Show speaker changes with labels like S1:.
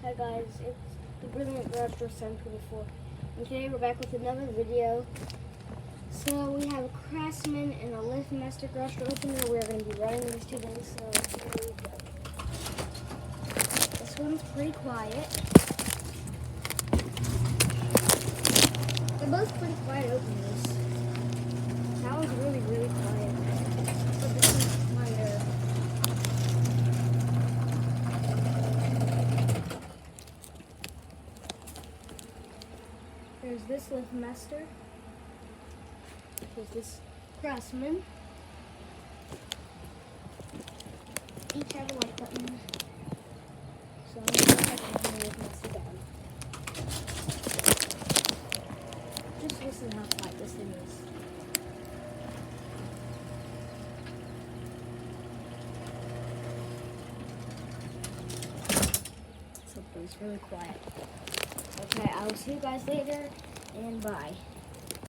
S1: Hi guys, it's the Brilliant Garage Door 724, and today we're back with another video. So we have a Craftsman and a LiftMaster garage door opener. We're going to be running these two things, so here we go. This one's pretty quiet. They're both pretty quiet openers. That one's really, really quiet. But this one's quieter. There's this LiftMaster. There's this Craftsman. Each have a light button. So I'm going to check the LiftMaster down. Just listen how quiet this thing is. So it's really quiet. Okay, I will see you guys later, and bye.